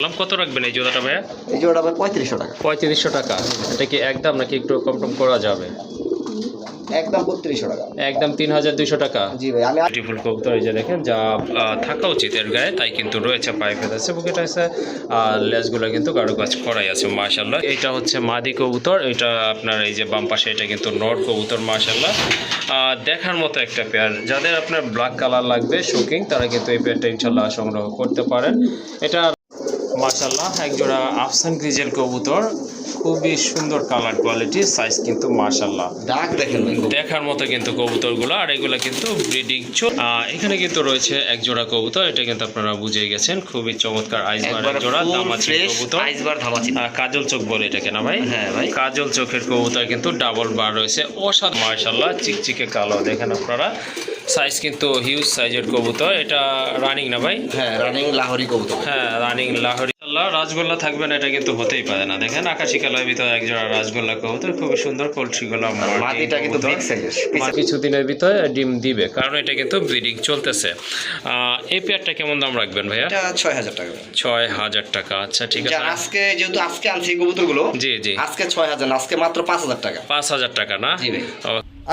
কত রাখবেন এই জোড়াটা ভাইয়া? এই জোড়াটা ভাই 3500 টাকা। 3500 টাকা। এটা কি একদম নাকি একটু কম টম করা যাবে? একদম 3200 টাকা। একদম 3200 টাকা। জি ভাই আমি বিউটিফুল কবুতর, এই যে দেখেন যা থাকা উচিত এর গায়ে তাই কিন্তু রয়েছে, পাইপের আছে, বুকেট আছে, লেজগুলো কিন্তু কারুকাজ করাই আছে মাশাআল্লাহ। এটা হচ্ছে মাদি কবুতর, এটা আপনার এই যে বাম পাশে এটা কিন্তু নর কবুতর মাশাআল্লাহ। দেখার মতো একটা পেয়ার। যাদের আপনার ব্ল্যাক কালার লাগবে শোকিং তারা কিন্তু এই পেয়ারটা ইনশাল্লাহ সংগ্রহ করতে পারেন। এটা মাশাআল্লাহ একজোড়া আফসান গ্রিজেল কবুতর, খুবই সুন্দর কালার কোয়ালিটি, সাইজ কিন্তু মাশাআল্লাহ ডাক দেখেন ভাই, দেখার মতো কিন্তু কবুতরগুলো। আর এগুলো কিন্তু ব্রিডিং এখানে কিন্তু রয়েছে এক জোড়া কবুতর, এটা কিন্তু আপনারা বুঝে গেছেন, খুবই চমৎকার আইসবার এক জোড়া দামাচি কবুতর, আইসবার ধামাচি, কাজল চোখ বলে এটাকে না ভাই? হ্যাঁ ভাই, কাজল চোখের কবুতর কিন্তু ডাবল বার রয়েছে, অসাধারণ মাশাআল্লাহ, চিকচিকে কালো দেখেন আপনারা, সাইজ কিন্তু হিউজ সাইজের কবুতর। এটা রানিং না ভাই? হ্যাঁ রানিং লাহোরি কবুতর, হ্যাঁ রানিং লাহোরি। রাজগোল্লা থাকবে না এটা কিন্তু হতেই পারে না। দেখেন আকাশি কালার ভিতরে একজোড়া রাজগোল্লা কবুতর, খুবই সুন্দর পোল্ট্রিগুলো। মাটিটা কিন্তু বিগ সাইজের, কিছুদিনের ভিতরে ডিম দিবে কারণ এটা কিন্তু ব্রিডিং চলতেছে। এই পেয়ারটা কেমন দাম রাখবেন ভাইয়া? এটা 6000 টাকা। 6000 টাকা, আচ্ছা ঠিক আছে। আজকে যেহেতু আজকে আনছি কবুতরগুলো, জি জি, আজকে 6000 না, আজকে মাত্র 5000 টাকা। 5000 টাকা না? জি ভাই।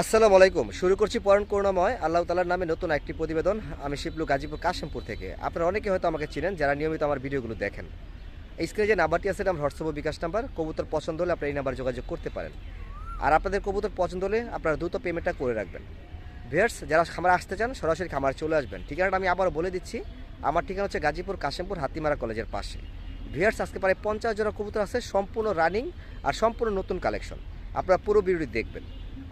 আসসালামু আলাইকুম, শুরু করছি পরম করুণাময় আল্লাহ তাআলার নামে নতুন একটি প্রতিবেদন। আমি শিবলু, গাজীপুর কাশিমপুর থেকে। আপনারা অনেকে হয়তো আমাকে চিনেন যারা নিয়মিত আমার ভিডিওগুলো দেখেন। এই স্ক্রিনে যে নাম্বারটি আছে আমার হোয়াটসঅ্যাপ বিকাশ নাম্বার। কবুতর পছন্দ হলে আপনারা এই নাম্বার যোগাযোগ করতে পারেন। আর আপনাদের কবুতর পছন্দ হলে আপনারা দ্রুত পেমেন্টটা করে রাখবেন। ভিউয়ার্স যারা খামারে আসতে চান সরাসরি খামারে চলে আসবেন। ঠিকানাটা আমি আবারও বলে দিচ্ছি, আমার ঠিকানা হচ্ছে গাজীপুর কাশিমপুর হাতিমারা কলেজের পাশে। ভিউয়ার্স আজকে প্রায় 50 জোড়া কবুতর আছে, সম্পূর্ণ রানিং আর সম্পূর্ণ নতুন কালেকশন। আপনারা পুরো ভিডিওটি দেখবেন।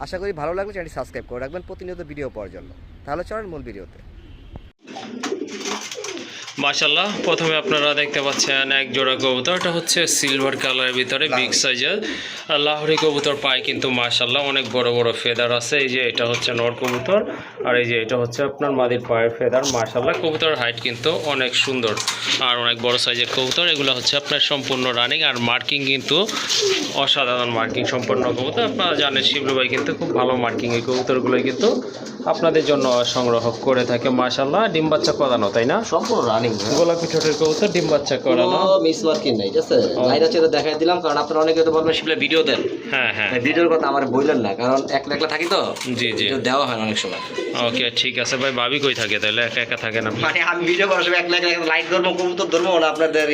আশা করি ভালো লাগবে, চ্যানেলটি সাবস্ক্রাইব করে রাখবেন প্রতিনিয়ত ভিডিও পাওয়ার জন্য। তাহলে চলেন মূল ভিডিওতে। মাশাআল্লাহ, প্রথমে আপনারা দেখতে পাচ্ছেন এক জোড়া কবুতর, এটা হচ্ছে সিলভার কালারের ভিতরে বিগ সাইজের লাহোরি কবুতর, পায় কিন্তু মাশাআল্লাহ অনেক বড় বড় ফেদার আছে। এই যে এটা হচ্ছে নর কবুতর আর এই যে এটা হচ্ছে আপনার মাদির পায়ের ফেদার মাশাআল্লাহ। কবুতরের হাইট কিন্তু অনেক সুন্দর আর অনেক বড় সাইজের কবুতর। এগুলো হচ্ছে আপনার সম্পূর্ণ রানিং আর মার্কিং কিন্তু অসাধারণ মার্কিং সম্পন্ন কবুতর। আপনারা জানেন শিবলু ভাই কিন্তু খুব ভালো মার্কিং এই কবুতরগুলো কিন্তু আপনাদের জন্য সংগ্রহ করে থাকে মাশাআল্লাহ। ডিম বাচ্চা করানো তাই না? সম্পূর্ণ রানিং গোলাপি ঠোঁটের কবুতর, ডিম বাচ্চা করানো, মিস মার্কিং নাই, ঠিক আছে? লাইরা চেয়ে দেখাই দিলাম কারণ আপনারা অনেকে তো বলবেন শিবলা ভিডিও দেন। হ্যাঁ হ্যাঁ, ভিডিওর কথা আমার বললেন না কারণ একলা একলা থাকি তো। জি জি, দেওয়া হয় অনেক সময়। ওকে ঠিক আছে ভাই। ভাবি কই থাকে তাহলে? একা একা থাকে না? মানে আমি ভিডিও করার সময় একলা একলা লাইট ধরবো, কবুতর ধরবো না, আপনাদের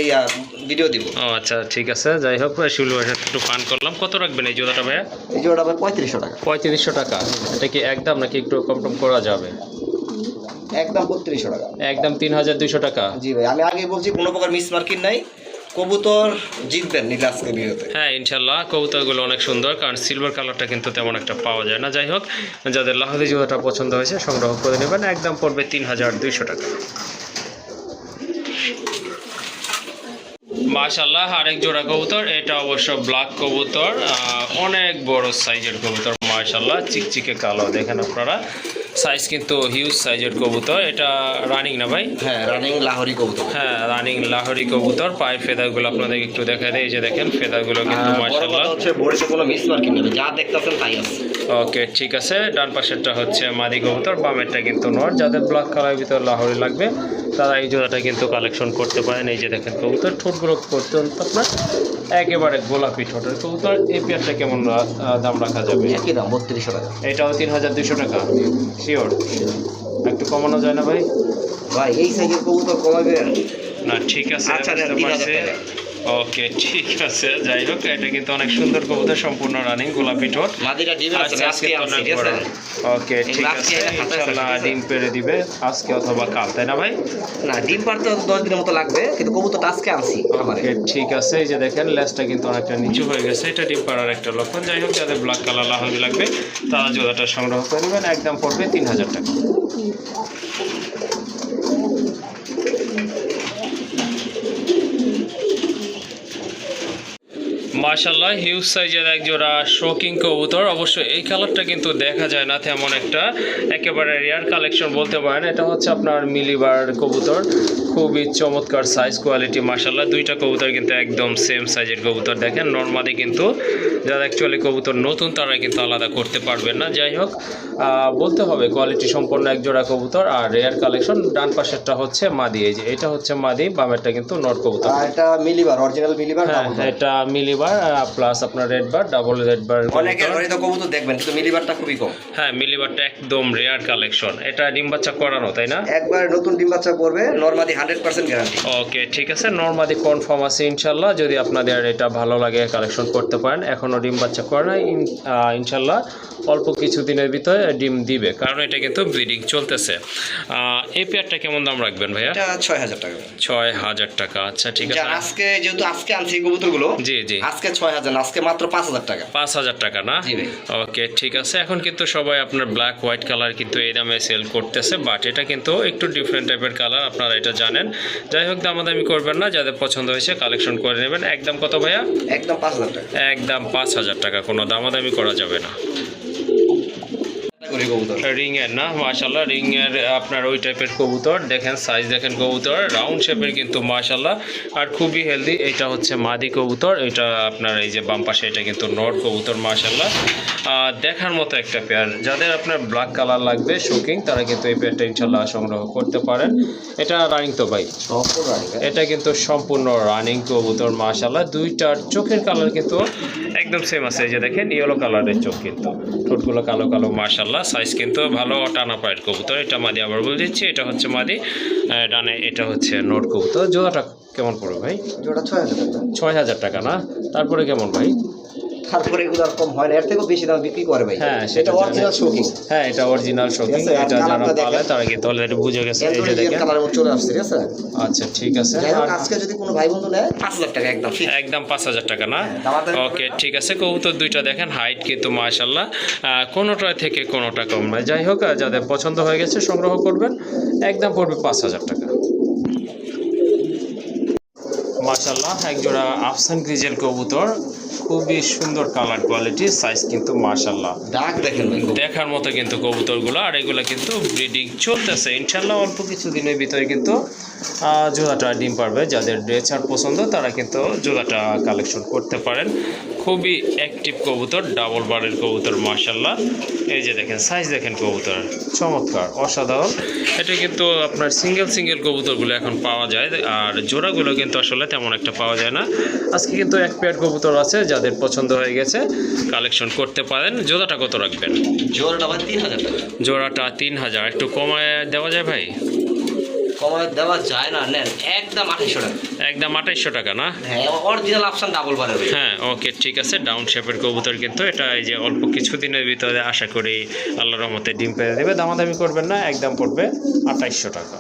ভিডিও দিব। ও আচ্ছা ঠিক আছে, যাই হোক শিবলু ভাইয়ের সাথে একটু ফান করলাম। কত রাখবেন এই জোড়াটা ভাইয়া? এই জোড়াটা ভাই 3500 টাকা। 3500 টাকা। এটা কি একদম নাকি একটু কম টম করা যাবে? একদম 3200 টাকা। একদম 3200 টাকা। জি ভাই, আমি আগে বলছি কোনো প্রকার মিস মার্কিং নাই, কবুতর জিতবেন নিলে আজকে ভিডিওতে। হ্যাঁ ইনশাল্লাহ, কবুতরগুলো অনেক সুন্দর কারণ সিলভার কালারটা কিন্তু তেমন একটা পাওয়া যায় না। যাই হোক, যাদের লাহোরি জোড়াটা পছন্দ হয়েছে সংগ্রহ করে নেবেন, একদম পড়বে 3200 টাকা। মাশাআল্লাহ আরেক জোড়া কবুতর, এটা অবশ্য ব্ল্যাক কবুতর, অনেক বড় সাইজের কবুতর মাশাআল্লাহ, চিকচিকে কালো দেখেন আপনারা, সাইজ কিন্তু হিউজ সাইজের কবুতর। এটা রানিং না ভাই? হ্যাঁ রানিং লাহোরি কবুতর। হ্যাঁ রানিং লাহোরি কবুতর। পায়ের ফেদারগুলো আপনাদের একটু দেখাই দেয়, এই যে দেখেন ফেদারগুলো কিন্তু মাশাআল্লাহ হচ্ছে বড়িতে কোনো মিস মার্কিং নেই, যা দেখতেছেন তাই আছে। ওকে ঠিক আছে। ডান পাশেরটা হচ্ছে মাদি কবুতর, বামেরটা কিন্তু নর। যাদের ব্ল্যাক কালারের ভিতর লাহোরি লাগবে তারা এই জোড়াটা কিন্তু কালেকশন করতে পারেন। এই যে দেখেন কবুতর, ঠোঁটগুলো পর্যন্ত আপনার একেবারে গোলাপি ঠোঁটের কবুতর। এই পেয়ারটা কেমন দাম রাখা যাবে? একই দাম 3200 টাকা। এটাও 3200 টাকা। শিওর একটু কমানো যায় না ভাই? ভাই এই সাইজের কবুতর কমাবেন না? ঠিক আছে, আচ্ছা ওকে ঠিক আছে। যাই হোক, এটা কিন্তু অনেক সুন্দর কবুতর, সম্পূর্ণ রানিং, গোলাপি ঠোঁট। মাদিটা ডিম আছে আজকে আনছি, ঠিক আছে? ওকে ঠিক আছে, ইনশাআল্লাহ ডিম পেড়ে দিবে আজকে অথবা কাল, তাই না ভাই? না ডিম পারতে 10 দিনের মতো লাগবে, কিন্তু কবুতরটা আজকে আনছি। ওকে ঠিক আছে। এই যে দেখেন লেজটা কিন্তু অনেকটা নিচু হয়ে গেছে, এটা ডিম পাড়ার একটা লক্ষণ। যাই হোক, যাদের ব্ল্যাক কালার লাহোরি লাগবে তারা জোড়াটা সংগ্রহ করে নেবেন, একদম পড়বে 3000 টাকা। মাশাআল্লাহ হিউজ সাইজের এক জোড়া শোকিং কবুতর। অবশ্য এই কালারটা কিন্তু দেখা যায় না তেমন একটা, একেবারে রেয়ার কালেকশন বলতে পারেন। এটা হচ্ছে আপনার মিলিবার কবুতর, খুবই চমৎকার সাইজ কোয়ালিটি মাশাআল্লাহ। দুইটা কবুতর কিন্তু একদম সেম সাইজের কবুতর। দেখেন নরমাদি কিন্তু যারা অ্যাকচুয়ালি কবুতর নতুন তারা কিন্তু আলাদা করতে পারবেন না। যাই হোক বলতে হবে কোয়ালিটি সম্পন্ন এক জোড়া কবুতর। আর রেয়ার কালেকশন ডান পাশেরটা হচ্ছে মাদি, এই যে এটা হচ্ছে মাদি, বামেরটা কিন্তু নর কবুতর। আর এটা মিলিবার, অরিজিনাল মিলিবার। হ্যাঁ এটা মিলিবার প্লাস আপনার রেড বার, ডাবল রেড বার। অনেকের বাড়িতে কবুতর দেখবেন কিন্তু মিলিবারটা খুবই কম। হ্যাঁ মিলিবারটা একদম রেয়ার কালেকশন। এটা ডিম বাচ্চা করানো তাই না? একবার নতুন ডিম বাচ্চা করবে, নরমাদি 100% গ্যারান্টি। ওকে ঠিক আছে, নরমাদি কনফার্ম আছে ইনশাল্লাহ। যদি আপনাদের এটা ভালো লাগে কালেকশন করতে পারেন। এখনও ডিম বাচ্চা করে নাই, ইনশাল্লাহ অল্প কিছু দিনের ভিতরে ডিম দিবে, কারণ এটা কিন্তু ব্রিডিং চলতেছে। এই পেয়ারটা কেমন দাম রাখবেন ভাইয়া? এটা 6000 টাকা। 6000 টাকা, আচ্ছা ঠিক আছে। আজকে যেহেতু আজকে আনছি কবুতরগুলো, জি জি, আজকে 6000 না, আজকে মাত্র 5000 টাকা। 5000 টাকা না? ওকে ঠিক আছে। এখন কিন্তু সবাই আপনার ব্ল্যাক হোয়াইট কালার কিন্তু এই দামে সেল করতেছে, বাট এটা কিন্তু একটু ডিফারেন্ট টাইপের কালার, আপনারা এটা জানেন। যাই হোক দামাদামি করবেন না, যাদের পছন্দ হয়েছে কালেকশন করে নেবেন। একদম কত ভাইয়া? একদম 5000 টাকা। একদম 5000 টাকা, কোনো দামাদামি করা যাবে না। রিং এর না মাশাআল্লাহ, রিং এর আপনার ওই টাইপের কবুতর। দেখেন সাইজ দেখেন কবুতর, রাউন্ড শেপের কিন্তু মাশাআল্লাহ, আর খুবই হেলদি। এটা হচ্ছে মাদি কবুতর, এটা আপনার এই যে বাম পাশে এটা কিন্তু নর কবুতর মাশাআল্লাহ। দেখার মতো একটা পেয়ার। যাদের আপনার ব্ল্যাক কালার লাগবে শোকিং, তারা কিন্তু এই পেয়ারটা ইনশাআল্লাহ সংগ্রহ করতে পারেন। এটা রানিং তো ভাই? এটা কিন্তু সম্পূর্ণ রানিং কবুতর মাশাআল্লাহ। দুইটার চোখের কালার কিন্তু একদম সেম আছে, এই যে দেখেন ইয়েলো কালারের চোখ, কিন্তু ঠোঁটগুলো কালো কালো মাশাআল্লাহ। সাইজ কিন্তু ভালো, টানা পায়ের কবুতর। এটা মাদি, আবার বলে দিচ্ছি এটা হচ্ছে মাদি, ডানে এটা হচ্ছে নর কবুতর। জোড়াটা কেমন পড়বে ভাই? জোড়া 6000 টাকা। 6000 টাকা না? তারপরে কেমন ভাই? তারপরে এগুলো আর কম হয় না, এর থেকেও বেশি দাম বিক্রি করে ভাই। হ্যাঁ সেটা অরিজিনাল শোকিং। হ্যাঁ এটা অরিজিনাল শোকিং। এটা যারা পালে তারা কিন্তু অলরেডি বুঝে গেছে, এই যে দেখেন কালারের মধ্যে চলে আসছে, ঠিক আছে? আচ্ছা ঠিক আছে। আর আজকে যদি কোনো ভাই বন্ধু নেয় 5000 টাকা একদম ফিক্স। একদম 5000 টাকা না? ওকে ঠিক আছে। কবুতর দুইটা দেখেন হাইট কিন্তু মাশাআল্লাহ, কোনোটা থেকে কোনোটা কম নয়। যাই হোক যাদের পছন্দ হয়ে গেছে সংগ্রহ করবেন, একদম পড়বে 5000 টাকা। মাশাআল্লাহ একজোড়া আফসান গ্রিজেল কবুতর, খুবই সুন্দর কালার কোয়ালিটি, সাইজ কিন্তু মাশাআল্লাহ ডাক দেখেন দেখার মতো কিন্তু কবুতরগুলো। আর এগুলো কিন্তু ব্রিডিং চলতেছে ইনশাআল্লাহ, অল্প কিছু দিনের ভিতরে কিন্তু জোড়াটা ডিম পারবে। যাদের ড্রেচার পছন্দ তারা কিন্তু জোড়াটা কালেকশন করতে পারেন। খুবই অ্যাক্টিভ কবুতর, ডাবল বারের কবুতর মাশাআল্লাহ। এই যে দেখেন সাইজ দেখেন কবুতর, চমৎকার অসাধারণ। এটা কিন্তু আপনার সিঙ্গেল কবুতরগুলো এখন পাওয়া যায়, আর জোড়াগুলো কিন্তু আসলে তেমন একটা পাওয়া যায় না। আজকে কিন্তু এক পেয়ার কবুতর আছে, যাদের পছন্দ হয়ে গেছে কালেকশন করতে পারেন। জোড়াটা কত রাখবেন? জোড়াটা 3000 টাকা। জোড়াটা 3000, একটু কমায় দেওয়া যায় ভাই? কমায় দেওয়া যায় না, নেন একদম 2800 টাকা। একদম 2800 টাকা না? হ্যাঁ অরিজিনাল আফসান ডাবল বারের। হ্যাঁ ওকে ঠিক আছে। ডাউন শেপের কবুতর কিন্তু এটা, এই যে অল্প কিছু দিনের ভিতরে আশা করি আল্লাহর রহমতে ডিম পেড়ে দেবে। দামাদামি করবেন না, একদম পড়বে 2800 টাকা।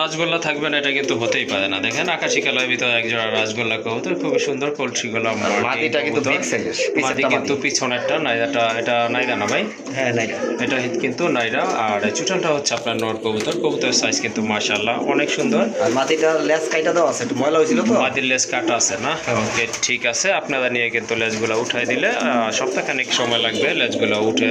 রাজগোল্লা থাকবে না এটা কিন্তু হতেই পারে না। দেখেন আকাশি কালার ভিতরে একজোড়া রাজগোল্লা কবুতর, খুবই সুন্দর কলসি গোলা মাটিটা কিন্তু বিগ সাইজের। মাটি কিন্তু পিছনেরটা নাইরাটা, এটা নাইরা না ভাই? হ্যাঁ নাইরা, এটা কিন্তু নাইরা। আর চুটালটা হচ্ছে আপনার নর কবুতর। কবুতরের সাইজ কিন্তু মাশাআল্লাহ অনেক সুন্দর। আর মাটিটা লেস কাটা দাও আছে, একটু ময়লা হয়েছিল তো, মাটির লেস কাটা আছে না? ওকে ঠিক আছে। আপনারা নিয়ে কিন্তু লেজগুলো উঠাই দিলে সপ্তাহখানেক সময় লাগবে, লেজগুলো উঠে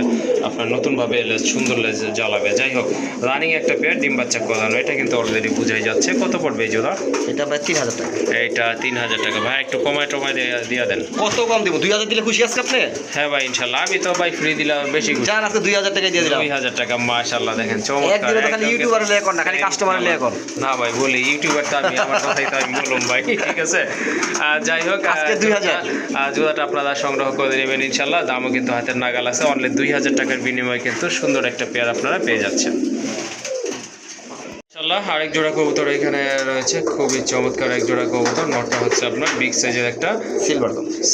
আপনার নতুনভাবে লেজ, সুন্দর লেজ জ্বালাবে। যাই হোক রানিং একটা পেয়ার, ডিম বাচ্চা করানো, এটা কিন্তু অলরেডি বুঝাই যাচ্ছে। কত পড়বে এই জোড়া? এটা ভাই 3000 টাকা। এইটা 3000 টাকা। ভাই একটু কমায় দিয়ে দেন। কত কম দেবো? 2000 দিলে খুশি আজকে আপনি? হ্যাঁ ভাই ইনশাআল্লাহ, আমি তো ভাই ফ্রি দিলাম, বেশি খুশি। জান আজকে 2000 টাকা দিয়ে দিলাম। 2000 টাকা মাশাআল্লাহ। দেখেন চমৎকার। একদিন তো খালি ইউটিউবারে লেয়া কর না, খালি কাস্টমারে লেয়া কর না ভাই, বলি ইউটিউবার তো আমি, আমার কথাই তো আমি বললাম ভাই, ঠিক আছে। যাই হোক আজকে 2000 জোড়াটা আপনারা সংগ্রহ করে নেবেন ইনশাআল্লাহ। দামও কিন্তু হাতের নাগাল আছে, অনলি 2000 টাকার বিনিময়ে কিন্তু সুন্দর একটা পেয়ার আপনারা পেয়ে যাচ্ছেন। আরেক জোড়া কবুতর এখানে রয়েছে, খুবই চমৎকার এক জোড়া কবুতর। নটটা হচ্ছে আপনার বিগ সাইজের একটা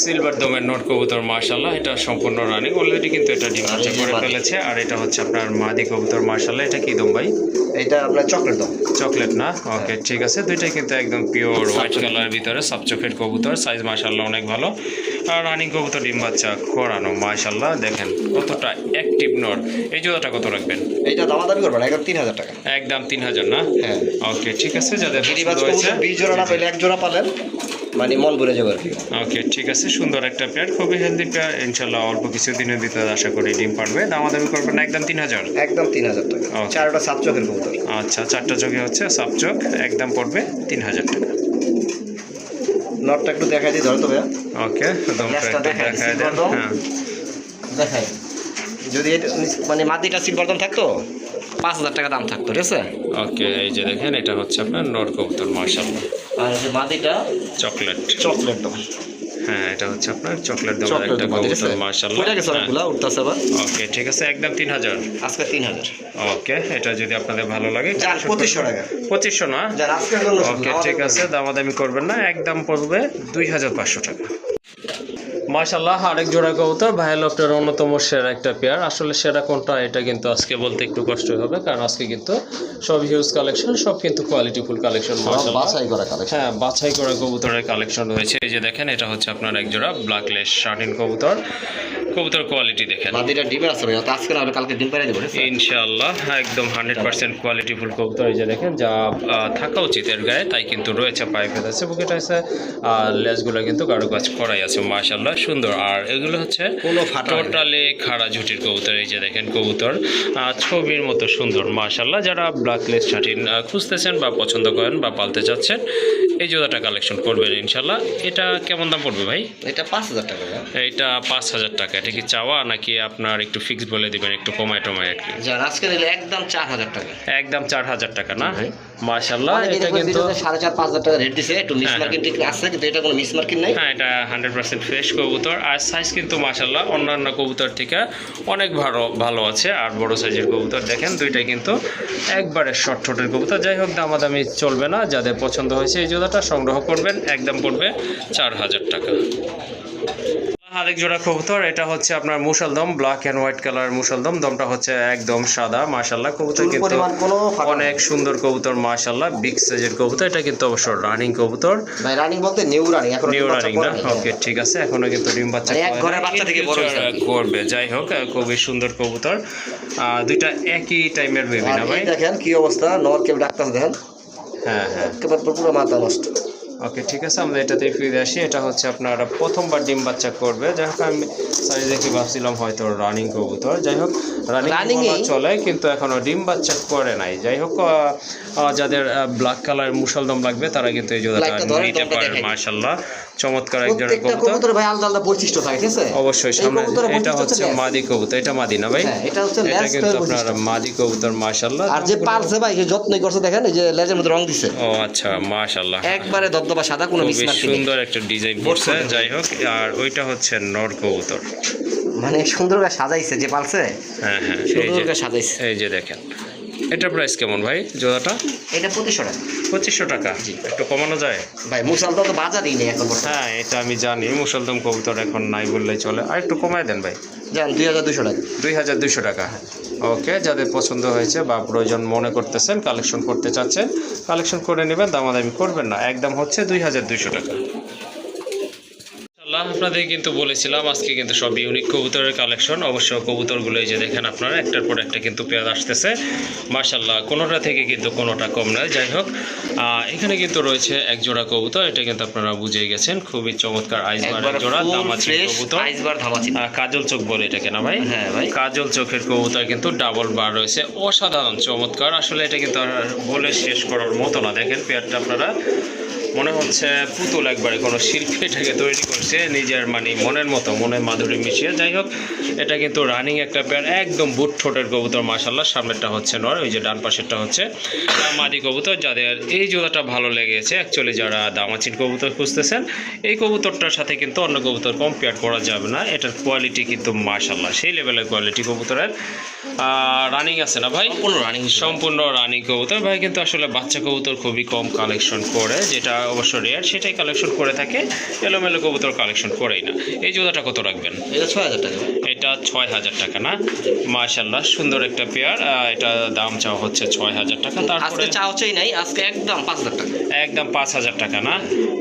সিলভার দমের নট কবুতর মাশাআল্লাহ। এটা সম্পূর্ণ রানিং অলরেডি, কিন্তু এটা ডিম বাচ্চা করে ফেলেছে। আর এটা হচ্ছে আপনার মাদি কবুতর মাশাআল্লাহ। এটা কি দম ভাই? এটা আপনার চকলেট দম। চকলেট না? ওকে ঠিক আছে। দুইটাই কিন্তু একদম পিওর হোয়াইট কালারের ভিতরে সাব চকলেট কবুতর, সাইজ মাশাআল্লাহ অনেক ভালো। আর রানিং কবুতর, ডিম বাচ্চা করানো মাশাআল্লাহ। দেখেন কতটা অ্যাক্টিভ নট। এই জোড়াটা কত রাখবেন? এইটা দামাদামি করবেন, একদম 3000 টাকা। একদম 3000 না? হ্যাঁ ওকে ঠিক আছে। যাদের 20 জোড়া না পেলে এক জোড়া পালেন। মানে মন ভরে যাবে আর কি। ওকে, ঠিক আছে, সুন্দর একটা পেয়ার, খুবই হেলদি পেয়ার, ইনশাল্লাহ অল্প কিছু দিনের ভিতরে আশা করি ডিম পারবে। দামাদামি করবেন একদম 3000। একদম 3000 টাকা। Okay. চারটা সাত চোখের কবুতর। আচ্ছা, 4টা চোখে হচ্ছে সাপ চোখ, একদম পড়বে 3000 টাকা। নটটা একটু দেখাই দিই, ধরো তো ভাইয়া। ওকে, দমটা গ্লাসটা একটু দেখাই দেখায় দিচ্ছি, দেন। বলতো। হ্যাঁ, দেখাই, যদি এটা মানে মাটিটা সিলভার থাকতো 5000 টাকা দাম থাকতো, ঠিক আছে। ওকে, এই যে দেখেন এটা হচ্ছে আপনার নর কবুতর, মাশাআল্লাহ, আর এই যে মাটিটা চকলেট। চকলেট দাম, হ্যাঁ, এটা হচ্ছে আপনার চকলেট দমের চকলেট একটা দাম, ঠিক আছে। কবুতর, মাশাআল্লাহ। ওইটা গেছে অনেকগুলা উঠতেছে আবার। ওকে, ঠিক আছে, একদম 3000। আজকে 3000। ওকে, এটা যদি আপনাদের ভালো লাগে যান 2500 টাকা। 2500 না? যান আজকের জন্য শুধু, ওকে, আমাদের ঠিক জন্য। আছে, দামাদামি করবেন না, একদম পড়বে 2500 টাকা। মাশাআল্লাহ, আরেক জোড়া কবুতর ভাইয়া লফটের অন্যতম সেরা একটা পেয়ার। আসলে সেরা কোনটা এটা কিন্তু আজকে বলতে একটু কষ্ট হবে, কারণ আজকে কিন্তু সব হিউজ কালেকশন, সব কিন্তু কোয়ালিটিফুল কালেকশন, মাশাআল্লাহ। বাছাই করা কালেকশন। হ্যাঁ, বাছাই করা কবুতরের কালেকশন রয়েছে। এই যে দেখেন এটা হচ্ছে আপনার এক জোড়া ব্ল্যাকলেস শার্টিন কবুতর। কবুতর কোয়ালিটি দেখেন, মাটিটা ডিমে আছে ভাইয়া, তো আজকে না হলে কালকে ডিম পাইরে দেবো, ঠিক আছে? ইনশাআল্লাহ একদম 100% কোয়ালিটিফুল কবুতর। এই যে দেখেন যা থাকা উচিত এর গায়ে তাই কিন্তু রয়েছে, পাইপের আছে, বুকেট আছে, আর লেজগুলো কিন্তু কারুকাজ করাই আছে, মাশাআল্লাহ সুন্দর। আর এগুলো হচ্ছে কোনো ফাটা হয় না। টোটালি খাড়া ঝুটির কবুতর। এই যে দেখেন কবুতর ছবির মতো সুন্দর, মাশাআল্লাহ। যারা ব্ল্যাকলেস শার্টিন খুঁজতেছেন বা পছন্দ করেন বা পালতে চাচ্ছেন, এই জোড়াটা কালেকশন করবেন ইনশাআল্লাহ। এটা কেমন দাম পড়বে ভাই? এটা 5000 টাকা ভাইয়া। এটা 5000 টাকা। এটা কি চাওয়া নাকি আপনার একটু ফিক্স বলে দিবেন, একটু কমায় টমায় আর কি? যান আজকে নিলে একদম 4000 টাকা। একদম 4000 টাকা না? ভাই। মাশাআল্লাহ, অনেকে এটা দেখবেন কিন্তু ভিডিওতে 4500 টাকা রেট দিছে, একটু মিস হ্যাঁ, মার্কিং ঠিক আছে, কিন্তু এটা কোনো মিস মার্কিং নাই। হ্যাঁ, এটা 100% ফ্রেশ কবুতর। আর সাইজ কিন্তু মাশাআল্লাহ অন্যান্য কবুতর থেকে অনেক ভালো ভালো আছে। আর বড় সাইজের কবুতর দেখেন, দুইটাই কিন্তু একবারে শর্ট ঠোঁটের কবুতর। যাই হোক, দামাদামি চলবে না, যাদের পছন্দ হয়েছে এই জোড়াটা সংগ্রহ করবেন, একদম পড়বে 4000 টাকা। আরেক জোড়া কবুতর, এটা হচ্ছে আপনার মুষলদম, ব্ল্যাক এন্ড হোয়াইট কালার মুষলদম। দমটা হচ্ছে একদম সাদা, মাশাআল্লাহ। কবুতর চুল কিন্তু পরিমাণ কোনো ফাটা নেই। অনেক সুন্দর কবুতর, মাশাআল্লাহ, বিগ সাইজের কবুতর। এটা কিন্তু অবশ্য রানিং কবুতর, ভাই রানিং বলতে নিউ রানিং, এখন নিউ রানিং না? ওকে, ঠিক আছে, এখনো কিন্তু ডিম বাচ্চা মানে এক করে ঘরের নাই, বাচ্চা থেকে in বড় future হয়েছে। করবে। যাই হোক, খুবই সুন্দর কবুতর, দুইটা একই টাইমের বেবি না ভাই? দেখেন কি অবস্থা, নর কেউ ডাক্তার দেখেন, হ্যাঁ, হ্যাঁ, একেবারে পুরো মাথা নষ্ট। ওকে, ঠিক আছে, আমরা এটাতে ফিরে আসি। এটা হচ্ছে আপনার প্রথমবার ডিম বাচ্চা করবে। যাই হোক, আমি সাইজ দেখে ভাবছিলাম হয়তো রানিং কবুতর। যাই হোক, রানিং Running-ই? চলে, কিন্তু এখনো ডিম বাচ্চা করে নাই। যাই হোক, যাদের ব্ল্যাক কালার মুষলদম লাগবে তারা কিন্তু এই জোড়াটা লাইটটা ধরেন, নিতে দমটা পারে, দেখাই। মাশাআল্লাহ, চমৎকার এক জোড়া প্রত্যেকটা কবুতর। কবুতর ভাই আলাদা আলাদা বৈশিষ্ট্য থাকে, ঠিক আছে? অবশ্যই, এই সামনে কবুতরের এটা বৈশিষ্ট্য হচ্ছে লেজ। মাদি কবুতর। এটা মাদি না ভাই? হ্যাঁ, এটা হচ্ছে এটা লেজটার কিন্তু আপনার বৈশিষ্ট্য। মাদি কবুতর, মাশাআল্লাহ। আর যে পালছে ভাই, যে যত্নই করছে, দেখেন এই যে লেজের মধ্যে রং দিছে, ও আচ্ছা, মাশাআল্লাহ, একবারে দবদবা সাদা, কোনো মিস খুবই মার্কিং নেই। সুন্দর একটা ডিজাইন করছে। যাই হোক, আর ওইটা হচ্ছে নর কবুতর। মানে সুন্দর করে সাজাইছে যে পালছে, হ্যাঁ, হ্যাঁ, এই সুন্দর যে করে সাজাইছে। এই যে দেখেন, এটা প্রাইস কেমন ভাই জোড়াটা? এটা 2500 টাকা। 2500 টাকা, একটু কমানো যায়? ভাই মুসালটা তো বাজারই নেই এখন বর্তমানে। হ্যাঁ, এটা আমি জানি, মুসলদম কবুতর এখন নাই বললেই চলে। আর একটু কমায় দেন ভাই, যান 2200 টাকা। 2200 টাকা। ওকে, যাদের পছন্দ হয়েছে বা প্রয়োজন মনে করতেছেন, কালেকশন করতে চাচ্ছেন, কালেকশন করে নেবেন, দামাদামি করবেন না, একদম হচ্ছে 2200 টাকা। আপনাদের কিন্তু বলেছিলাম আজকে কিন্তু সব ইউনিক কবুতরের কালেকশন। অবশ্য কবুতরগুলো এই যে দেখেন আপনারা, একটার পর একটা কিন্তু পেয়ার আসতেছে, মাশাআল্লাহ, কোনোটা থেকে কিন্তু কোনোটা কম নয়। যাই হোক, এখানে কিন্তু রয়েছে এক জোড়া কবুতর। এটা কিন্তু আপনারা বুঝেই গেছেন, খুবই চমৎকার আইসবার এক জোড়া দামাচি কবুতর, আইসবার ধামাচি। কাজল চোখ বলে এটাকে না ভাই? হ্যাঁ ভাই, কাজল চোখের কবুতর, কিন্তু ডাবল বার রয়েছে, অসাধারণ চমৎকার। আসলে এটা কিন্তু আর বলে শেষ করার মতো না। দেখেন পেয়ারটা আপনারা, মনে হচ্ছে পুতুল, একবারে কোনো শিল্পী এটাকে তৈরি করছে নিজের মানে মনের মতো, মনের মাধুরী মিশিয়ে। যাই হোক, এটা কিন্তু রানিং একটা পেয়ার, একদম বুট ঠোঁটের কবুতর, মাশাআল্লাহ। সামনেরটা হচ্ছে নর, ওই যে ডান পাশেরটা হচ্ছে মাদি কবুতর। যাদের এই জোড়াটা ভালো লেগেছে, অ্যাকচুয়ালি যারা দামাচিন কবুতর খুঁজতেছেন, এই কবুতরটার সাথে কিন্তু অন্য কবুতর কম্পেয়ার করা যাবে না। এটার কোয়ালিটি কিন্তু মাশাআল্লাহ সেই লেভেলের কোয়ালিটি কবুতরের। রানিং আছে না ভাই? সম্পূর্ণ রানিং কবুতর। ভাই কিন্তু আসলে বাচ্চা কবুতর খুবই কম কালেকশন করে, যেটা অবশ্য রেয়ার, সেটাই কালেকশন করে থাকে, এলোমেলো কবুতর কালেকশন করেই না। এই জোড়াটা কত রাখবেন? এটা 6000 টাকা। এটা 6000 টাকা না? মাশাআল্লাহ, সুন্দর একটা পেয়ার। এটা দাম চাওয়া হচ্ছে 6000 টাকা। তারপরে আজকে চা হচ্ছেই নাই, আজকে একদম 5000 টাকা। একদম 5000 টাকা না?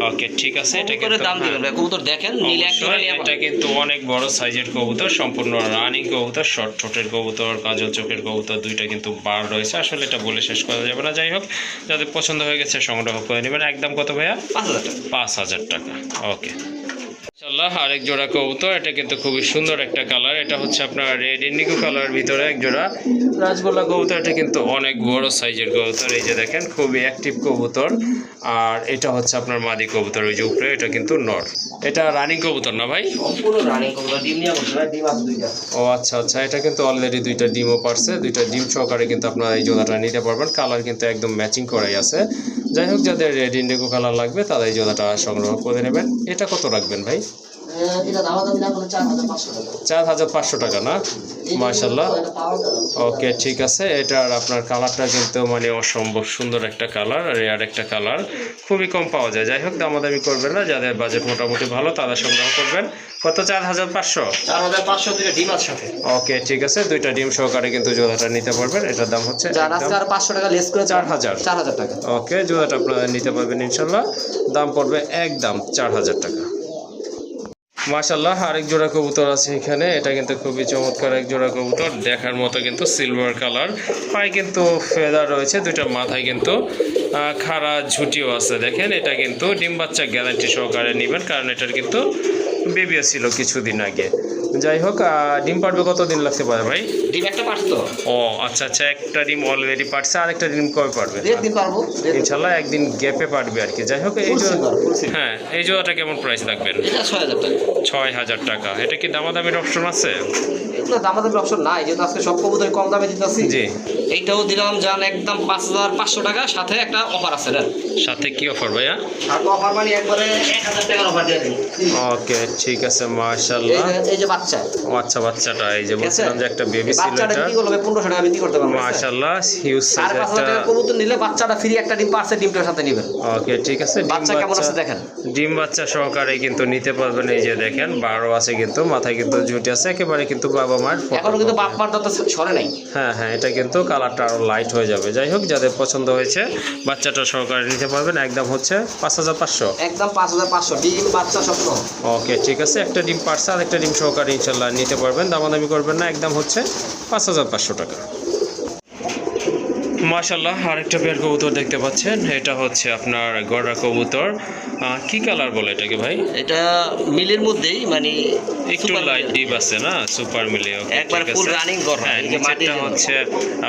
ওকে, ঠিক আছে। এটা কিন্তু দাম দিবেন ভাই, কবুতর দেখেন, নিলে এক জোড়া নিয়ে এটা কিন্তু অনেক বড় সাইজের কবুতর, সম্পূর্ণ রানিং কবুতর, শর্ট ঠোঁটের কবুতর, কাজল চোখের কবুতর, দুইটা কিন্তু বার রয়েছে। আসলে এটা বলে শেষ করা যাবে না। যাই হোক, যাদের পছন্দ হয়ে গেছে সংগ্রহ করে নেবেন। একদম কত ভাইয়া? 5,000 টাকা। 5,000 টাকা। ওকে মাশাআল্লাহ, আরেক জোড়া কবুতর। এটা কিন্তু খুবই সুন্দর একটা কালার। এটা হচ্ছে আপনার রেড ইন্ডিগো কালারের ভিতরে এক জোড়া রাজগোল্লা কবুতর। এটা কিন্তু অনেক বড় সাইজের কবুতর। এই যে দেখেন খুবই অ্যাক্টিভ কবুতর। আর এটা হচ্ছে আপনার মাদি কবুতর, ওই যে উপরে এটা কিন্তু নর। এটা রানিং কবুতর না ভাই? সম্পূর্ণ রানিং কবুতর, ডিম নিয়ে বসে ভাই, ডিম আছে 2টা। ও আচ্ছা আচ্ছা, এটা কিন্তু অলরেডি 2টা ডিমও পারছে। 2টা ডিম সহকারে কিন্তু আপনারা এই জোড়াটা নিতে পারবেন। কালার কিন্তু একদম ম্যাচিং করাই আছে। যাই হোক, যাদের রেড ইন্ডিগো কালার লাগবে তারা এই জোড়াটা সংগ্রহ করে নেবেন। এটা কত রাখবেন ভাই? এটা দামাদামি না করলে 4,500 টাকা। 4,500 টাকা না? মাশাআল্লাহ। এটা পাওয়া যাবে। ওকে ঠিক আছে। এটার আপনার কালারটা কিন্তু মানে অসম্ভব সুন্দর একটা কালার, রেয়ার একটা কালার, খুবই কম পাওয়া যায়। যাই হোক, দামাদামি করবেন না, যাদের বাজেট মোটামুটি ভালো তারা সংগ্রহ করবেন। কত? 4,500? 4,500 থেকে ডিম আছে সাথে। ওকে ঠিক আছে, 2টা ডিম সহকারে কিন্তু জোড়াটা নিতে পারবেন। এটার দাম হচ্ছে যার আজকে আর 500 টাকা লেস করে 4,000 টাকা। ওকে, জোড়াটা আপনারা নিতে পারবেন ইনশাল্লাহ। দাম পড়বে একদম 4,000 টাকা। মাশাআল্লাহ, আরেক জোড়া কবুতর আছে এখানে। এটা কিন্তু খুবই চমৎকার এক জোড়া কবুতর, দেখার মতো কিন্তু সিলভার কালার। পায়ে কিন্তু ফেদার রয়েছে, 2টা মাথায় কিন্তু খাড়া ঝুটিও আছে। দেখেন, এটা কিন্তু ডিম বাচ্চা গ্যারান্টি সহকারে নেবেন, কারণ এটার কিন্তু বেবিও ছিল কিছুদিন আগে। যাই হোক, ডিম পারবে কতদিন লাগতে পারে ভাই? ডিম একটা পারতো। ও আচ্ছা আচ্ছা, একটা ডিম অলরেডি পারছে, আরেকটা ডিম কবে পারবে? দিন পারবো ইনশাল্লাহ একদিন গ্যাপে পারবে আর কি। যাই হোক, এই হ্যাঁ, এই জোড়াটা কেমন প্রাইস রাখবেন? এটা 6,000 টাকা। 6,000 টাকা। এটা কি দামাদামির অপশন আছে? এগুলো দামাদামির অপশন নাই, যেহেতু আজকে সব কবুতর কম দামে দিতেছি। জি, এইটাও দিলাম জান একদম 5,500 টাকা, সাথে একটা অফার আছে না। সাথে কি অফার ভাইয়া? আর অফার মানে একবারে 1,000 টাকার অফার দিয়ে দিই। ওকে ঠিক আছে, মাশাআল্লাহ। এই যে বাচ্চা, ও আচ্ছা, বাচ্চাটা এই যে বলছিলাম যে একটা বেবি ছিল, বাচ্চাটা এটা কি করবে? 1,500 টাকা বিক্রি করতে পারবো। মাশাআল্লাহ হিউজ সাইজ 5,000 একটা। টাকা কবুতর নিলে বাচ্চাটা ফ্রি, একটা ডিম পারছে, ডিমটার সাথে নেবেন। ওকে ঠিক আছে, বাচ্চা কেমন আছে দেখেন। ডিম বাচ্চা সহকারে কিন্তু নিতে পারবেন। এই যে দেখেন, 12 আছে কিন্তু, মাথায় কিন্তু ঝুঁটি আছে, একেবারে কিন্তু বাবা মার এখনো কিন্তু বাপ মার দাঁত সরে নাই। হ্যাঁ হ্যাঁ, এটা কিন্তু কালারটা আরো লাইট হয়ে যাবে। যাই হোক, যাদের পছন্দ হয়েছে বাচ্চাটা সহকারে নিতে পারবেন। একদম হচ্ছে 5,500। একদম 5,500, ডিম বাচ্চা সব। ওকে ঠিক আছে, একটা ডিম পারছে আর একটা ডিম সহকারে ইনশাল্লাহ নিতে পারবেন। দামাদামি করবেন না, একদম হচ্ছে 5,500 টাকা। মাশাআল্লাহ, আরেকটা পেয়ার কবুতর দেখতে পাচ্ছেন। এটা হচ্ছে আপনার গড়া কবুতর। কি কালার বলে এটাকে ভাই? এটা মিলের মধ্যেই, মানে একটু লাইট ডিপ আছে না, সুপার মিলে। একবার ফুল রানিং গড়া। হ্যাঁ, নিচেরটা হচ্ছে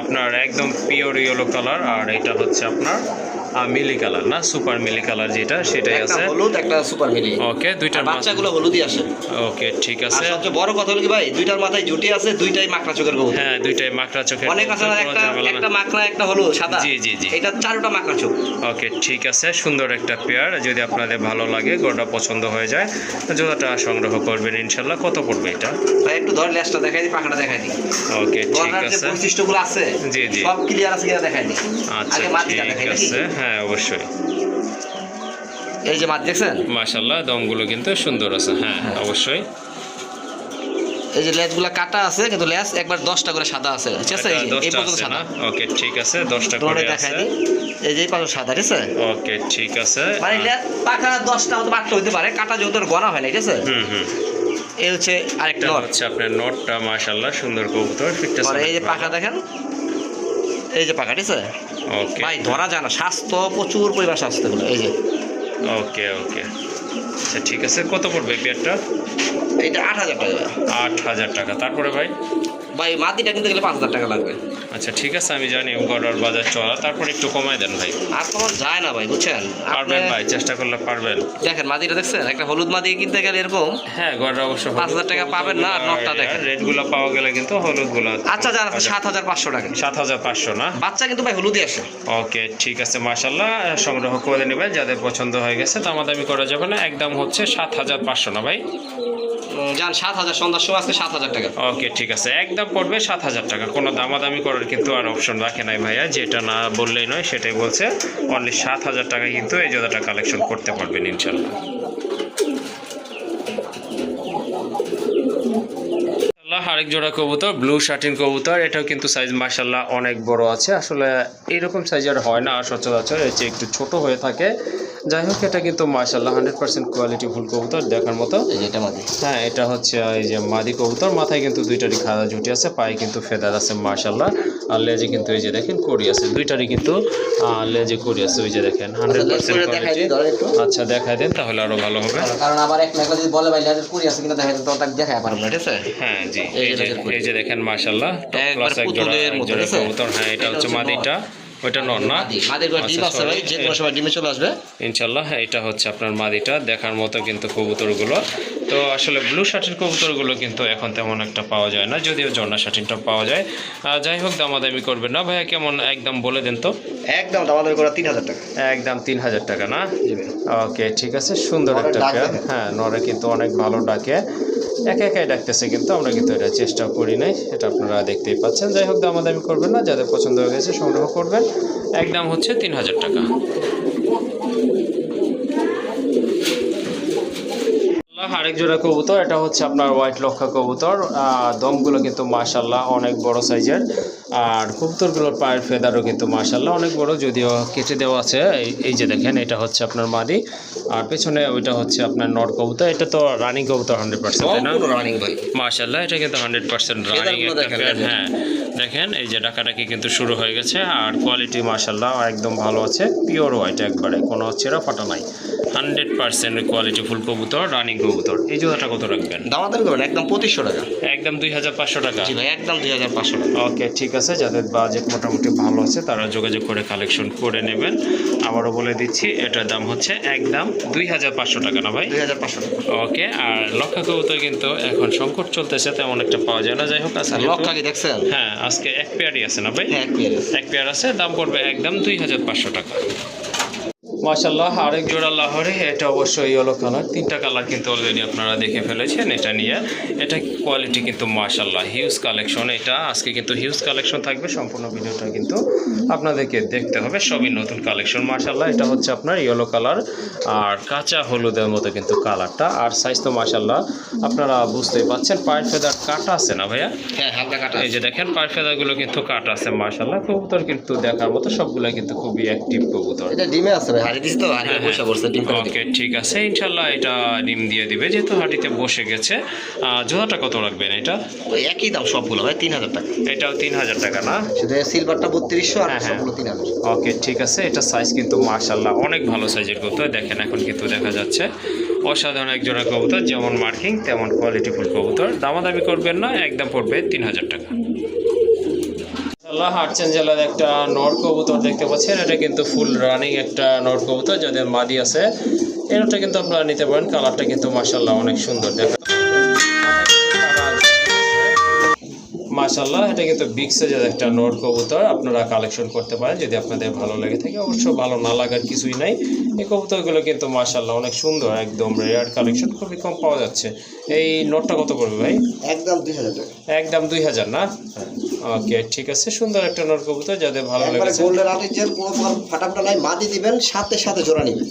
আপনার একদম পিওর ইয়েলো কালার, আর এটা হচ্ছে আপনার মিলি কালার না, সুপার মিলি কালার যেটা, সেটাই একটা আছে। হলুদ, একটা সুপার মিলি। ওকে, দুইটার বাচ্চাগুলো হলুদই আসে। ওকে ঠিক আর আছে। সবচেয়ে বড় কথা হলো কি ভাই, দুইটার মাথায় জুটি আছে, দুইটাই মাকড়া চোখের কবুতর। হ্যাঁ, দুইটাই মাকড়া চোখের। অনেক আছে না, একটা মাকড়া, একটা হলুদ সাদা। জি জি জি, এটা 4টা মাকড়া চোখ। ওকে ঠিক আছে, সুন্দর একটা পেয়ার। যদি আপনাদের ভালো লাগে, গড়টা পছন্দ হয়ে যায়, জোড়াটা সংগ্রহ করবেন ইনশাল্লাহ। কত পড়বে এটা ভাই একটু ধরে লেজটা দেখাই দিই, পাখাটা দেখাই দিই। ওকে ঠিক গড়ার যে আছে। বৈশিষ্ট্যগুলো আছে জি জি, সব ক্লিয়ার আছে কিনা দেখাই দিই। আচ্ছা আগে মাটিটা দেখাই ঠিক দিই। আছে। হ্যাঁ অবশ্যই। এই যে মাছ দেখছেন, মাশাআল্লাহ, দমগুলো কিন্তু সুন্দর আছে। হ্যাঁ অবশ্যই। এই যে লেজগুলো কাটা আছে, কিন্তু লেজ একবার 10টা করে সাদা আছে, ঠিক আছে? এই যে এই 10টা পর্যন্ত আছে সাদা। না? ওকে ঠিক আছে, 10টা ধরে করে দেখাই আছে। দিই, এই যে এই পাশে সাদা, ঠিক আছে? ওকে ঠিক আছে। মানে পাখা 10টা মতো 8টা হইতে পারে, কাটা যেহেতু গনা হয় না, ঠিক আছে? হুম হুম। এই হচ্ছে আরেকটা এটা নট। হচ্ছে আপনার নটটা, মাশাআল্লাহ সুন্দর কবুতর, ফিটনেস। আর এই যে পাখা দেখেন, এই যে পাখা, ঠিক আছে? ওকে ভাই ধরা যায় না, স্বাস্থ্য প্রচুর পরিমাণ স্বাস্থ্য এগুলো। এই যে ওকে ওকে, আচ্ছা ঠিক আছে। কত পড়বে পেয়ারটা? এইটা 8,000 টাকা। 8,000 টাকা। তারপরে ভাই? ভাই মাটিটা কিনতে গেলে 5,000 টাকা লাগবে। আচ্ছা ঠিক আছে, আমি জানি গড়ার বাজার চড়া, তারপরে একটু কমাই দেন ভাই। আর তোমার যায় না ভাই, বুঝছেন? পারবেন ভাই, চেষ্টা করলে পারবেন। দেখেন মাটিটা দেখছেন, একটা হলুদ মাটি কিনতে গেলে এরকম হ্যাঁ, গড়া অবশ্য 5,000 টাকা পাবেন না। আর নটটা দেখেন, রেটগুলো পাওয়া গেলে কিন্তু হলুদগুলো। আচ্ছা যান, 7,500 টাকা। 7,500 না? বাচ্চা কিন্তু ভাই হলুদই আসে। ওকে ঠিক আছে, মাশাআল্লাহ সংগ্রহ করে নেবেন। যাদের পছন্দ হয়ে গেছে দামাদামি করা যাবে না, একদম হচ্ছে 7,500 না ভাই? যান 7,000, সন্ধ্যার সময় আজকে 7,000 টাকা। ওকে ঠিক আছে, একদম পড়বে 7,000 টাকা। কোনো দামাদামি করার কিন্তু আর অপশন রাখে নাই ভাইয়া, যেটা না বললেই নয় সেটাই বলছে। অনলি 7,000 টাকা কিন্তু এই জোড়াটা কালেকশন করতে পারবেন ইনশাল্লাহ। আরেক জোড়া কবুতর, ব্লু শার্টিন কবুতর। এটাও কিন্তু সাইজ মাশাআল্লাহ অনেক বড় আছে। আসলে এরকম সাইজের হয় না সচরাচর, এর চেয়ে একটু ছোট হয়ে থাকে। যাই হোক, এটা কিন্তু মাশাআল্লাহ 100% কোয়ালিটি ফুল কবুতর, দেখার মতো। এটা মাদি। হ্যাঁ, এটা হচ্ছে এই যে মাদি কবুতর। মাথায় কিন্তু দুইটারই খাড়া ঝুঁটি আছে, পায়ে কিন্তু ফেদার আছে মাশাআল্লাহ। আর লেজে কিন্তু এই যে দেখেন কড়ি আছে, দুইটারই কিন্তু লেজে কড়ি আছে, ওই যে দেখেন 100% কোয়ালিটি। আচ্ছা দেখাই দেন তাহলে আরো ভালো হবে, কারণ আবার এক মেঘলা যদি বলে ভাই লেজের করি আছে কিনা দেখা তো তাকে দেখায় পারবো না, ঠিক আছে? হ্যাঁ জি, এই যে দেখেন মাশাআল্লাহ টপ ক্লাস এক জোড়া কবুতর। হ্যাঁ এটা হচ্ছে মাদিটা, ওইটা নর না, মাদির করে ডিম আছে ভাই, যে কোনো সময় ডিমে চলে আসবে ইনশাল্লাহ। এটা হচ্ছে আপনার মাদিটা, দেখার মতো কিন্তু কবুতরগুলো। তো আসলে ব্লু শার্টের কবুতরগুলো কিন্তু এখন তেমন একটা পাওয়া যায় না, যদিও ঝর্ণা শার্টিনটা পাওয়া যায়। যাই হোক দামাদামি করবেন না ভাইয়া, কেমন একদম বলে দেন তো। একদম দামাদামি করা 3000 টাকা, একদম 3000 টাকা না? ওকে ঠিক আছে, সুন্দর একটা পেয়ার। হ্যাঁ নরে কিন্তু অনেক ভালো ডাকে, একা একাই ডাকতেছে, কিন্তু আমরা কিন্তু এটা চেষ্টা করি নাই, এটা আপনারা দেখতেই পাচ্ছেন। যাই হোক দামাদামি করবেন না, যাদের পছন্দ হয়ে গেছে সংগ্রহ করবেন। একদম হচ্ছে 3000 টাকা। আরেক জোড়া কবুতর, এটা হচ্ছে আপনার হোয়াইট লক্ষা কবুতর। দমগুলো কিন্তু মাশাল্লাহ অনেক বড় সাইজের, আর কবুতরগুলোর পায়ের ফেদারও কিন্তু মাশাল্লাহ অনেক বড়, যদিও কেটে দেওয়া আছে। এই যে দেখেন এটা হচ্ছে আপনার মাদি, আর পেছনে ওইটা হচ্ছে আপনার নর কবুতর। এটা তো রানিং কবুতর 100%, তাই না? রানিং ভাই মাশাল্লাহ এটা কিন্তু 100% রানিং একটা পেয়ার। হ্যাঁ দেখেন এই যে ডাকাডাকি কিন্তু শুরু হয়ে গেছে, আর কোয়ালিটি মাশাল্লাহ একদম ভালো আছে, পিওর হোয়াইট একবারে, কোনো ছেঁড়া ফাটা নাই, 100% কোয়ালিটি ফুল কবুতর, রানিং কবুতর। এই জোড়াটা কত রাখবেন? দামাদামি করবেন একদম 2500 টাকা। একদম 2500 টাকা? জি ভাই একদম 2500 টাকা। ওকে ঠিক আছে, যাদের বাজেট মোটামুটি ভালো আছে তারা যোগাযোগ করে কালেকশন করে নেবেন। আবারও বলে দিচ্ছি এটার দাম হচ্ছে একদম 2500 টাকা না ভাই? 2500 টাকা। ওকে। আর লক্ষা কবুতর কিন্তু এখন সংকট চলতেছে, তেমন একটা পাওয়া যায় না। যাই হোক আজকে লক্ষা কি দেখছেন? হ্যাঁ আজকে এক পেয়ারই আছে না ভাই? হ্যাঁ এক পেয়ার আছে, দাম পড়বে একদম 2500 টাকা। মাশাল্লাহ আরেক জোড়া লাহোরে, এটা অবশ্যই ইয়েলো কালার, তিনটা কালার কিন্তু অলরেডি আপনারা দেখে ফেলেছেন। এটা নিয়ে এটা কোয়ালিটি কিন্তু মাশাল্লাহ হিউজ কালেকশন, এটা আজকে কিন্তু হিউজ কালেকশন থাকবে, সম্পূর্ণ ভিডিওটা কিন্তু আপনাদেরকে দেখতে হবে, সবই নতুন কালেকশন মাশাল্লাহ। এটা হচ্ছে আপনার ইয়েলো কালার, আর কাঁচা হলুদের মতো কিন্তু কালারটা, আর সাইজ তো মাশাল্লাহ আপনারা বুঝতেই পাচ্ছেন। পায়ের ফেদার কাটা আছে না ভাইয়া? হ্যাঁ হালকা কাটা, এই যে দেখেন পায়ের ফেদারগুলো কিন্তু কাটা আছে মাশাল্লাহ। কবুতর কিন্তু দেখার মতো, সবগুলো কিন্তু খুবই অ্যাক্টিভ কবুতর। এটা ডিমে আছে ভাই, হাড়ি দিছি তো, হাড়িতে বসে পড়ছে ডিম করে। ওকে ঠিক আছে, ইনশাল্লাহ এটা ডিম দিয়ে দিবে, যেহেতু হাঁটিতে বসে গেছে। জোড়াটা কত রাখবেন এটা? ওই একই দাম সবগুলো ভাই, 3000 টাকা। এটাও 3000 টাকা না? শুধু সিলভারটা 3200 আর সবগুলো 3000। ওকে ঠিক আছে, এটা সাইজ কিন্তু মাশাল্লাহ অনেক ভালো সাইজের কবুতর, দেখেন এখন কিন্তু দেখা যাচ্ছে অসাধারণ এক জোড়া কবুতর, যেমন মার্কিং তেমন কোয়ালিটিফুল কবুতর। দামাদামি করবেন না, একদম পড়বে 3000 টাকা। হাটচেন জেলার একটা নর কবুতর দেখতে পাচ্ছেন, এটা কিন্তু ফুল রানিং একটা নর কবুতর, যাদের মাদি আছে এটা কিন্তু আপনারা নিতে পারেন। কালারটা কিন্তু মাশাল্লাহ অনেক সুন্দর, দেখা মাশাল্লাহ। এটা কিন্তু বিগ সাইজের একটা নর কবুতর, আপনারা কালেকশন করতে পারেন যদি আপনাদের ভালো লেগে থাকে। অবশ্য ভালো না লাগার কিছুই নাই, এই কবুতরগুলো কিন্তু মাশাল্লাহ অনেক সুন্দর, একদম রেয়ার কালেকশন, খুবই কম পাওয়া যাচ্ছে। এই নটটা কত পড়বে ভাই? একদম 2000 টাকা। একদম 2000 না? ওকে ঠিক আছে, সুন্দর একটা নর কবুতর, যাদের ভালো লেগেছে। গোল্ডেন আর্টিজের কোনো ফাটাফাটা নাই, মাদি দিবেন, সাথে সাথে জোড়া নেবেন।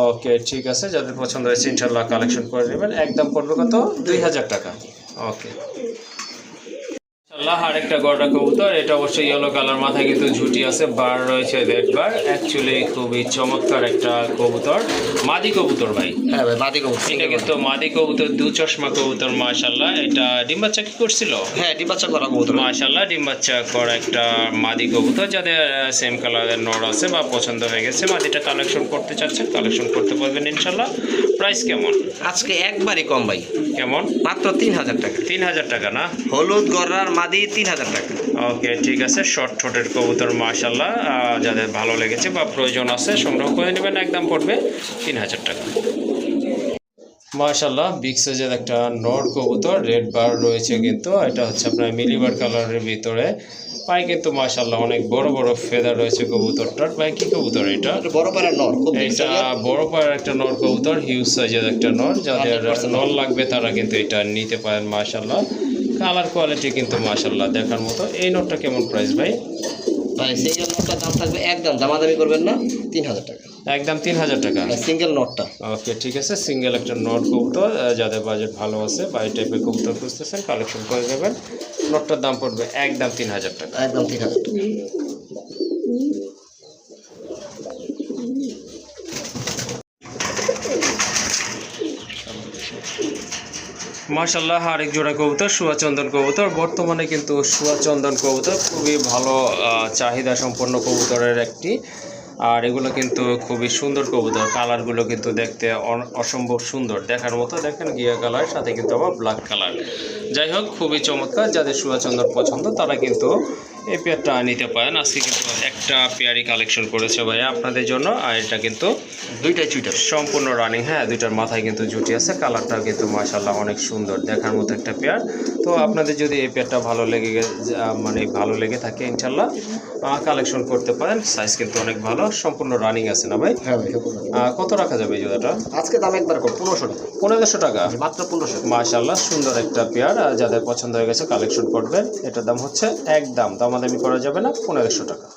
ওকে ঠিক আছে, যাদের পছন্দ হয়েছে ইনশাল্লাহ কালেকশন করে নেবেন। একদম পড়বে কত? 2000 টাকা। ওকে ইনশাল্লাহ। আরেকটা গড়া কবুতর, এটা অবশ্যই ইয়েলো কালার, মাথায় কিন্তু ঝুটি আছে, বার রয়েছে দেখবার, অ্যাকচুয়ালি খুবই চমৎকার একটা কবুতর, মাদি কবুতর ভাই। হ্যাঁ ভাই মাদি কবুতর, এটা কিন্তু মাদি কবুতর, দু চশমা কবুতর মাশাল্লাহ। এটা ডিম বাচ্চা কি করছিল? হ্যাঁ ডিম বাচ্চা করা কবুতর মাশাল্লাহ, ডিম বাচ্চা করা একটা মাদি কবুতর, যাদের সেম কালারের নর আছে বা পছন্দ হয়ে গেছে, মাদিটা কালেকশন করতে চাচ্ছেন কালেকশন করতে পারবেন ইনশাল্লাহ। প্রাইস কেমন আজকে? একবারই কম ভাই। কেমন? মাত্র 3000 টাকা। 3000 টাকা না? হলুদ গড়ার মাদি 3000 টাকা। ওকে ঠিক আছে, শর্ট ঠোঁটের কবুতর মাশাল্লাহ, যাদের ভালো লেগেছে বা প্রয়োজন আছে সংগ্রহ করে নেবেন, একদম পড়বে 3000 টাকা। মাশাল্লাহ বিগ সাইজের একটা নর কবুতর, রেড বার রয়েছে কিন্তু, এটা হচ্ছে আপনার মিলিবার কালারের ভিতরে, পায়ে কিন্তু মাশাল্লাহ অনেক বড় বড় ফেদার রয়েছে কবুতরটার। ভাই কি কবুতর এটা? বড় পাড়ার নর, এটা বড় পাড়ার একটা নর কবুতর, হিউজ সাইজের একটা নর, যাদের নর লাগবে তারা কিন্তু এটা নিতে পারেন মাশাল্লাহ। কালার কোয়ালিটি কিন্তু মাশাল্লাহ দেখার মতো। এই নটটা কেমন প্রাইস ভাই? ভাই সিঙ্গেল নটটার দাম থাকবে, একদম দামাদামি করবেন না, 3000 টাকা। একদম 3000 টাকা সিঙ্গেল নটটা। ওকে ঠিক আছে, সিঙ্গেল একটা নট কবুতর, যাদের বাজেট ভালো আছে বা এই টাইপের কবুতর খুঁজতেছেন কালেকশন করে নেবেন। নটটার দাম পড়বে একদম 3000 টাকা। একদম 3000 টাকা। মাশাআল্লাহ আরেক জোড়া কবুতর সুয়াচন্দন কবুতর। বর্তমানে কিন্তু সুয়াচন্দন কবুতর খুবই ভালো চাহিদা সম্পন্ন কবুতরের একটি। আর এগুলো কিন্তু খুবই সুন্দর কবুতর, কালারগুলো কিন্তু দেখতে অসম্ভব সুন্দর, দেখার মতো। দেখেন গিয়া কালার, সাথে কিন্তু আবার ব্ল্যাক কালার। যাই হোক, খুবই চমৎকার। যাদের সুয়াচন্দন পছন্দ তারা কিন্তু এই পেয়ারটা নিতে পারেন। আজকে কিন্তু একটা পেয়ারই কালেকশন করেছে ভাইয়া আপনাদের জন্য। আর এটা কিন্তু দুইটাই চুইটার। সম্পূর্ণ রানিং। হ্যাঁ, দুইটার মাথায় কিন্তু জুটি আছে। কালারটা কিন্তু মাশাআল্লাহ অনেক সুন্দর, দেখার মতো একটা পেয়ার। তো আপনাদের যদি এই পেয়ারটা ভালো লেগে থাকে ইনশাল্লাহ কালেকশন করতে পারেন। সাইজ কিন্তু অনেক ভালো, সম্পূর্ণ রানিং আছে না ভাই? হ্যাঁ ভাই, কত রাখা যাবে এই জোড়াটা? আজকে দাম একবার কর 1500 টাকা। 1500 টাকা মাত্র 1500। মাশাআল্লাহ, সুন্দর একটা পেয়ার। যাদের পছন্দ হয়ে গেছে কালেকশন করবেন। এটার দাম হচ্ছে একদম দামাদামি করা যাবে না, 1500 টাকা।